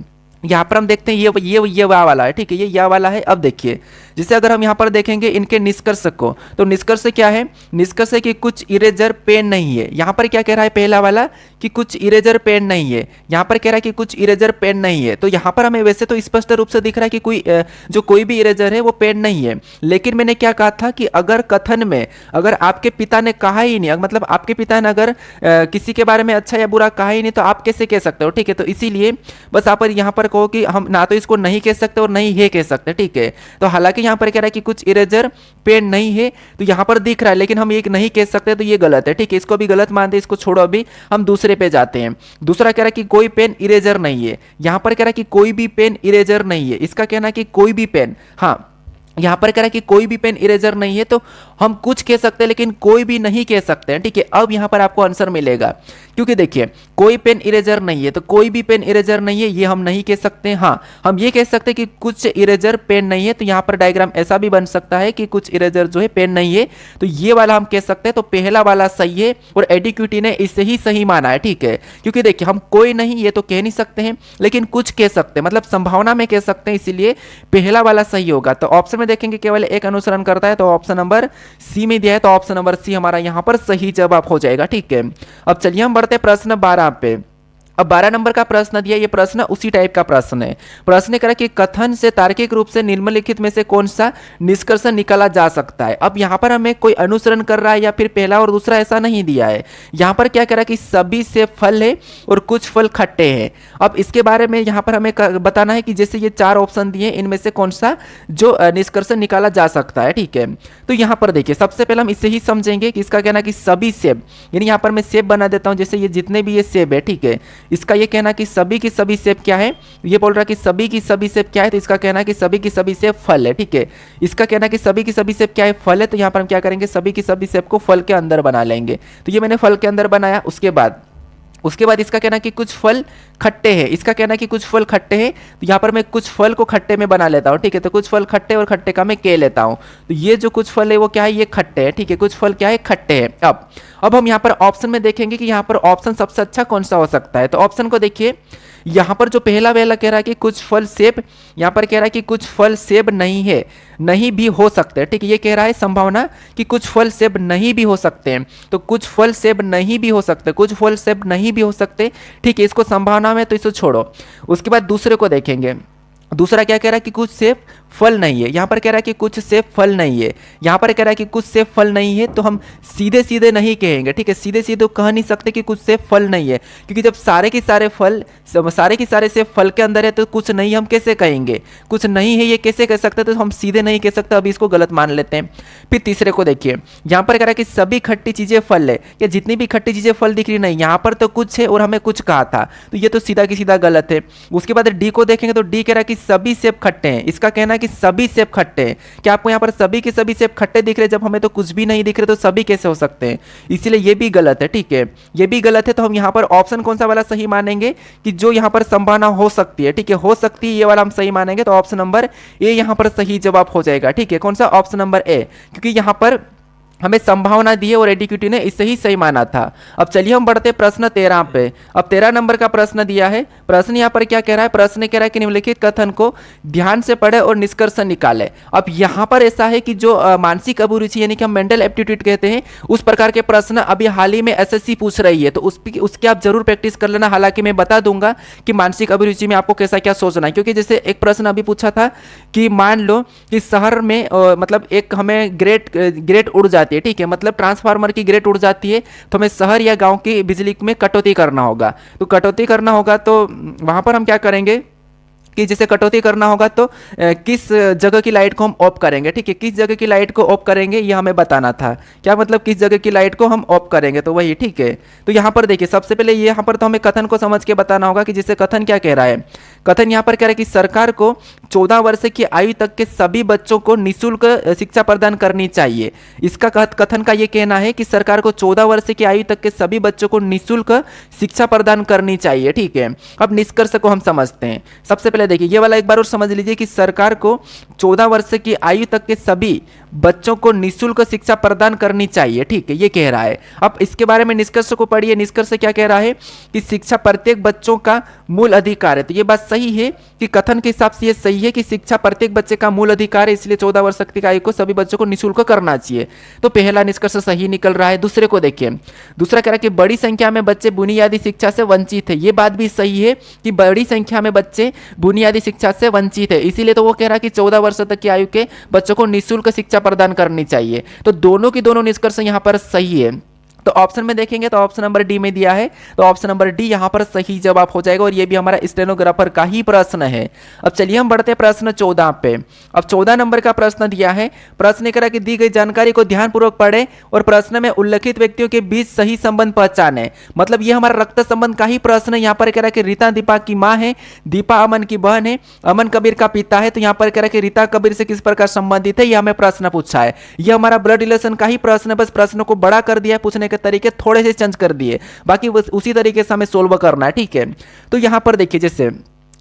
यहाँ पर हम देखते हैं ये वाला है, ठीक है, ये या वाला है। अब देखिए जैसे अगर हम यहाँ पर देखेंगे इनके निष्कर्ष को, तो निष्कर्ष क्या है, निष्कर्ष है कि कुछ इरेजर पेन नहीं है। यहाँ पर क्या कह रहा है पहला वाला कि कुछ इरेजर पेन नहीं है, यहाँ पर कह रहा है कि कुछ इरेजर पेन नहीं है। तो यहाँ पर हमें वैसे तो स्पष्ट रूप से दिख रहा है कि कोई भी इरेजर है वो पेन नहीं है, लेकिन मैंने क्या कहा था कि अगर कथन में अगर आपके पिता ने कहा ही नहीं, मतलब आपके पिता ने अगर किसी के बारे में अच्छा या बुरा कहा ही नहीं, तो आप कैसे कह सकते हो, ठीक है। तो इसीलिए बस आप यहाँ पर कहो कि हम ना तो इसको नहीं कह सकते और नहीं है कह सकते, ठीक है। तो हालांकि यहाँ पर कह रहा है कि कुछ इरेजर पेन नहीं है, तो यहाँ पर दिख रहा है, लेकिन हम एक नहीं कह सकते, तो ये गलत है, ठीक है, इसको भी गलत मानते, इसको छोड़ो, अभी हम दूसरे पे जाते हैं। दूसरा कह रहा है कि कोई पेन इरेजर नहीं है, यहाँ पर कह रहा है कि कोई भी पेन इरेजर नहीं है, इसका कहना है कि कोई भी पेन, हाँ यहाँ पर कह रहा है कि कोई भी पेन इरेजर नहीं है, तो हम कुछ कह सकते हैं लेकिन कोई भी नहीं कह सकते हैं, ठीक है। अब यहाँ पर आपको आंसर मिलेगा, क्योंकि देखिए कोई पेन इरेजर नहीं है, तो कोई भी पेन इरेजर नहीं है ये हम नहीं कह सकते। हाँ, हम ये कह सकते हैं कि कुछ इरेजर पेन नहीं है, तो यहाँ पर डायग्राम ऐसा भी बन सकता है कि कुछ इरेजर जो है पेन नहीं है, तो ये वाला हम कह सकते हैं। तो पहला वाला सही है और एडिक्यूटी ने इसे ही सही माना है, ठीक है, क्योंकि देखिए हम कोई नहीं ये तो कह नहीं सकते हैं, लेकिन कुछ कह सकते हैं, मतलब संभावना में कह सकते हैं, इसीलिए पहला वाला सही होगा। तो ऑप्शन में देखेंगे केवल एक अनुसरण करता है, तो ऑप्शन नंबर सी में दिया है, तो ऑप्शन नंबर सी हमारा यहां पर सही जवाब हो जाएगा, ठीक है। अब चलिए हम बढ़ते हैं प्रश्न 12 पे। अब 12 नंबर का प्रश्न दिया, ये प्रश्न उसी टाइप का प्रश्न है। प्रश्न करा कि कथन से तार्किक रूप से निम्नलिखित में से कौन सा निष्कर्ष निकाला जा सकता है। अब यहाँ पर हमें कोई अनुसरण कर रहा है या फिर पहला और दूसरा ऐसा नहीं दिया है, यहाँ पर क्या करा कि सभी से फल है और कुछ फल खट्टे हैं। अब इसके बारे में यहाँ पर हमें बताना है कि जैसे ये 4 ऑप्शन दिए इनमें से कौन सा जो निष्कर्ष निकाला जा सकता है, ठीक है। तो यहाँ पर देखिए सबसे पहले हम इसे ही समझेंगे कि इसका कहना कि सभी सेब, यानी यहाँ पर मैं सेब बना देता हूँ, जैसे ये जितने भी ये सेब है, ठीक है, इसका ये कहना कि सभी की सभी सेब क्या है, ये बोल रहा है कि सभी की सभी सेब क्या है, तो इसका कहना कि सभी की सभी सेब फल है, ठीक है। इसका कहना कि सभी की सभी सेब क्या है, फल है, तो यहाँ पर हम क्या करेंगे, सभी की सभी सेब को फल के अंदर बना लेंगे। तो ये मैंने फल के अंदर बनाया। उसके बाद इसका कहना कि कुछ फल खट्टे हैं, इसका कहना कि कुछ फल खट्टे हैं, तो यहाँ पर मैं कुछ फल को खट्टे में बना लेता हूँ, ठीक है। तो कुछ फल खट्टे और खट्टे का मैं के लेता हूँ, तो ये जो कुछ फल है वो क्या है, ये खट्टे हैं, ठीक है, कुछ फल क्या है, खट्टे हैं। अब हम यहाँ पर ऑप्शन में देखेंगे कि यहाँ पर ऑप्शन सबसे अच्छा कौन सा हो सकता है। तो ऑप्शन को देखिए, यहाँ पर जो पहला वाला कह रहा है कि कुछ फल सेब, यहाँ पर कह रहा है कि कुछ फल सेब नहीं है, नहीं भी हो सकते हैं, ठीक है, ये कह रहा है संभावना कि कुछ फल सेब नहीं भी हो सकते हैं, तो कुछ फल सेब नहीं भी हो सकते, कुछ फल सेब नहीं भी हो सकते, ठीक है, इसको संभावना में, तो इसे छोड़ो। उसके बाद दूसरे को देखेंगे, दूसरा क्या कह रहा है कि कुछ सेब फल नहीं है। यहाँ पर कह रहा है कि कुछ सेब फल नहीं है, यहाँ पर कह रहा है कि कुछ सेब फल नहीं है, तो हम सीधे सीधे नहीं कहेंगे, ठीक है, सीधे सीधे कह नहीं सकते कि कुछ सेब फल नहीं है, क्योंकि जब सारे के सारे फल, सारे के सारे सेब फल के अंदर है तो कुछ नहीं हम कैसे कहेंगे, कुछ नहीं है ये कैसे कह सकते, तो हम सीधे नहीं कह सकते, अभी इसको गलत मान लेते हैं। फिर तीसरे को देखिए, यहाँ पर कह रहा है कि सभी खट्टी चीजें फल है, या जितनी भी खट्टी चीजें फल दिख रही नहीं, यहाँ पर तो कुछ है और हमें कुछ कहा था, तो ये तो सीधा की सीधा गलत है। उसके बाद डी को देखेंगे तो डी कह रहा है कि सभी सेब खट्टे हैं, इसका कहना है कि सभी सेब खट्टे हैं। क्या आपको यहाँ पर सभी के सभी सेब खट्टे दिख रहे हैं, जब हमें तो कुछ भी नहीं दिख रहे, तो सभी कैसे हो सकते हैं, इसलिए ये भी गलत है, ठीक है, ये भी गलत है। तो हम यहाँ पर ऑप्शन कौन सा वाला सही मानेंगे कि जो यहाँ पर संभावना हो सकती है, ठीक है, हो सकती है, ये वाला हम सही मानेंगे, तो ऑप्शन नंबर ए यहाँ पर सही जवाब हो जाएगा, ठीक है, कौन सा, ऑप्शन नंबर ए, क्योंकि यहाँ पर हमें संभावना दी है और एडीक्यूटी ने इससे ही सही माना था। अब चलिए हम बढ़ते प्रश्न 13 पे। अब 13 नंबर का प्रश्न दिया है। प्रश्न यहाँ पर क्या कह रहा है, प्रश्न कह रहा है कि निम्नलिखित कथन को ध्यान से पढ़े और निष्कर्ष निकाले। अब यहाँ पर ऐसा है कि जो मानसिक अभिरुचि यानी कि हम मेंटल एप्टीट्यूड कहते हैं, उस प्रकार के प्रश्न अभी हाल ही में एसएससी पूछ रही है, तो उसकी आप जरूर प्रैक्टिस कर लेना। हालांकि मैं बता दूंगा कि मानसिक अभिरुचि में आपको कैसा क्या सोचना है, क्योंकि जैसे एक प्रश्न अभी पूछा था कि मान लो कि शहर में मतलब एक हमें ग्रेट उड़ जाती है, ठीक है, मतलब ट्रांसफार्मर की ग्रेट उड़ जाती है, तो हमें शहर या गांव की बिजली में कटौती करना होगा। तो कटौती करना होगा तो वहां पर हम क्या करेंगे कि जैसे कटौती करना होगा तो किस जगह की लाइट को हम ऑफ करेंगे, ठीक है, किस जगह की लाइट को ऑफ करेंगे ये हमें बताना था। क्या मतलब किस जगह की लाइट को हम ऑफ करेंगे, तो वही, ठीक है। तो यहाँ पर देखिए, सबसे पहले यहाँ पर तो हमें कथन को समझ के बताना होगा कि जैसे कथन क्या कह रहा है। कथन यहाँ पर कह रहा है कि सरकार को 14 वर्ष की आयु तक के सभी बच्चों को निःशुल्क शिक्षा प्रदान करनी चाहिए। इसका कथन का ये कहना है कि सरकार को 14 वर्ष की आयु तक के सभी बच्चों को निःशुल्क शिक्षा प्रदान करनी चाहिए, ठीक है। अब निष्कर्ष को हम समझते हैं। सबसे पहले देखिए, ये वाला एक बार और समझ लीजिए कि सरकार को 14 वर्ष की आयु तक के सभी बच्चों को निःशुल्क शिक्षा प्रदान करनी चाहिए, ठीक है, ये कह रहा है। अब इसके बारे में निष्कर्ष को पढ़िए। निष्कर्ष क्या कह रहा है कि शिक्षा प्रत्येक बच्चों का मूल अधिकार है। तो ये बात सही है कि कथन के हिसाब से ये सही है कि शिक्षा प्रत्येक बच्चे का मूल अधिकार है, इसलिए 14 वर्ष तक की आयु को सभी बच्चों को निःशुल्क करना चाहिए। तो पहला निष्कर्ष सही निकल रहा है। दूसरे को देखिए, दूसरा कह रहा है कि बड़ी संख्या में बच्चे बुनियादी शिक्षा से वंचित है। ये बात भी सही है कि बड़ी संख्या में बच्चे बुनियादी शिक्षा से वंचित है, इसीलिए तो वो कह रहा है कि 14 वर्ष तक की आयु के बच्चों को निःशुल्क शिक्षा प्रदान करनी चाहिए। तो दोनों की दोनों निष्कर्ष यहाँ पर सही है। तो ऑप्शन में देखेंगे तो ऑप्शन नंबर डी में दिया है, तो ऑप्शन नंबर डी यहां पर सही जवाब हो जाएगा, और ये भी हमारा स्टेनोग्राफर का ही प्रश्न है। अब चलिए हम बढ़ते हैं प्रश्न 14 पे। अब 14 नंबर का प्रश्न दिया है। प्रश्न कह रहा है कि दी गई जानकारी को ध्यानपूर्वक पढ़ें और प्रश्न में उल्लेखित व्यक्तियों के बीच सही संबंध पहचाने। मतलब ये हमारा रक्त संबंध का ही प्रश्न है। यहाँ पर कह रहा है कि रीता दीपा की माँ है, दीपा अमन की बहन है, अमन कबीर का पिता है। तो यहाँ पर कह रहा है कि रीता कबीर से किस प्रकार संबंधित है, यह हमें प्रश्न पूछा है। यह हमारा ब्लड रिलेशन का ही प्रश्न है, बस प्रश्न को बड़ा कर दिया है, पूछने के तरीके थोड़े से चेंज कर दिए, बाकी उसी तरीके से हमें सोल्व करना है, ठीक है। तो यहां पर देखिए, जैसे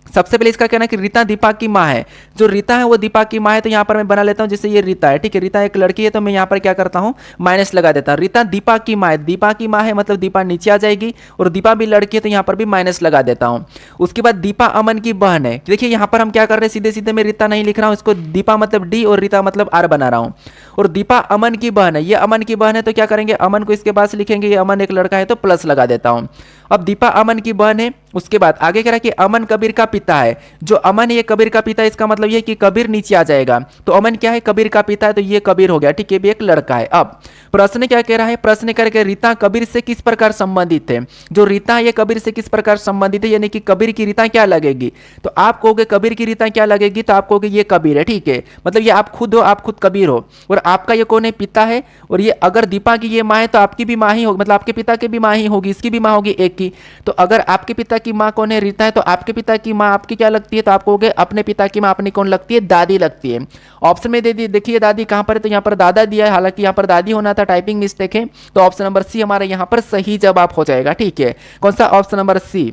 सबसे पहले इसका कहना है कि रीता दीपा की माँ है। जो रीता है वो दीपा की माँ है, तो यहाँ पर मैं बना लेता हूँ जैसे ये रीता है, ठीक है, रीता एक लड़की है, तो मैं यहाँ पर क्या करता हूँ, माइनस लगा देता हूँ। रीता दीपा की माँ है, दीपा की माँ है मतलब दीपा नीचे आ जाएगी, और दीपा भी लड़की है तो यहाँ पर भी माइनस लगा देता हूँ। उसके बाद दीपा अमन की बहन है। देखिए यहाँ पर हम क्या कर रहे हैं, सीधे सीधे मैं रीता नहीं लिख रहा हूँ, इसको दीपा मतलब डी और रीता मतलब आर बना रहा हूँ। और दीपा अमन की बहन है, ये अमन की बहन है, तो क्या करेंगे, अमन को इसके पास लिखेंगे, ये अमन एक लड़का है तो प्लस लगा देता हूँ। अब दीपा अमन की बहन है। उसके बाद आगे कह रहा है कि अमन कबीर का पिता है। जो अमन ये कबीर का पिता है, इसका मतलब ये कि कबीर नीचे आ जाएगा, तो अमन क्या है, कबीर का पिता है, तो ये कबीर हो गया, ठीक है, भी एक लड़का है। अब प्रश्न क्या कह रहा है, प्रश्न कह रहा है रीता कबीर से किस प्रकार संबंधित है। जो रीता है ये कबीर से किस प्रकार संबंधित है, यानी कि कबीर की रीता क्या लगेगी, तो आप कहोगे कबीर की रीता क्या लगेगी, तो आप कहोगे ये कबीर है, ठीक है, मतलब ये आप खुद हो, आप खुद कबीर हो, और आपका ये कौन है, पिता है। और ये अगर दीपा की ये माँ है तो आपकी भी माँ ही होगी, मतलब आपके पिता की भी माँ ही होगी, इसकी भी माँ होगी एक की। तो अगर आपके पिता की माँ कौन है, रीता है, तो आपके पिता की माँ आपकी क्या लगती है, तो आप कहोगे अपने पिता की माँ अपनी कौन लगती है, दादी लगती है। ऑप्शन में दे दी, देखिए दादी कहां पर है, तो यहाँ पर दादा दिया है, हालांकि यहाँ पर दादी होना था, टाइपिंग मिस्टेक है, तो ऑप्शन नंबर सी हमारा यहाँ पर सही जवाब हो जाएगा, ठीक है, कौन सा, ऑप्शन नंबर सी।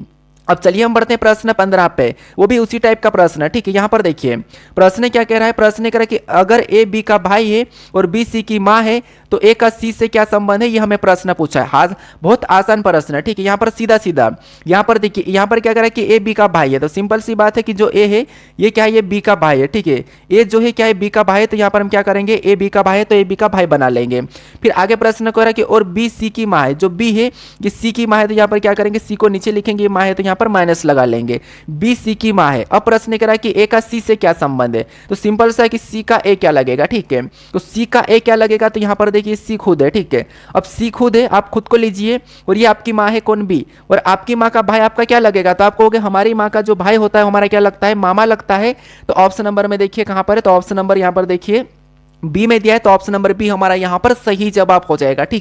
अब चलिए हम बढ़ते हैं प्रश्न 15 पे, वो भी उसी टाइप का प्रश्न है, ठीक है। यहाँ पर देखिए प्रश्न क्या कह रहा है, प्रश्न कह रहा है कि अगर ए बी का भाई है और बी सी की माँ है तो ए का सी से क्या संबंध है, ये हमें प्रश्न पूछा है। हाँ, बहुत आसान प्रश्न है, ठीक है। यहाँ पर सीधा सीधा यहाँ पर देखिए, यहाँ पर क्या कह रहा है कि ए बी का भाई है, तो सिंपल सी बात है कि जो ए है ये क्या है, ये बी का भाई है, ठीक है। ए जो है क्या है, बी का भाई है, तो यहाँ पर हम क्या करेंगे, ए बी का भाई है तो ए बी का भाई बना लेंगे। फिर आगे प्रश्न कह रहा है कि और बी सी की माँ है, जो बी है ये सी की माँ है, तो यहाँ पर क्या करेंगे, सी को नीचे लिखेंगे, माँ है तो यहाँ यहाँ पर माइनस लगा लेंगे। बी सी की माँ है। अब प्रश्न कह रहा है कि ए का सी से क्या संबंध है, तो सिंपल सा है कि सी का ए क्या लगेगा, ठीक है। तो सी का ए क्या लगेगा, तो यहाँ पर देखिए सी खुद है, ठीक है। अब सी खुद है, आप खुद को लीजिए, और ये आपकी माँ है कौन, बी, और आपकी माँ का भाई आपका क्या लगेगा, तो आप कहोगे हमारी माँ का जो भाई होता है हमारा क्या लगता है, मामा लगता है। तो ऑप्शन नंबर में देखिए कहां पर है, तो ऑप्शन नंबर यहां पर देखिए बी में दिया है, तो ऑप्शन नंबर बी हमारा यहां पर सही जवाब हो जाएगा, ठीक।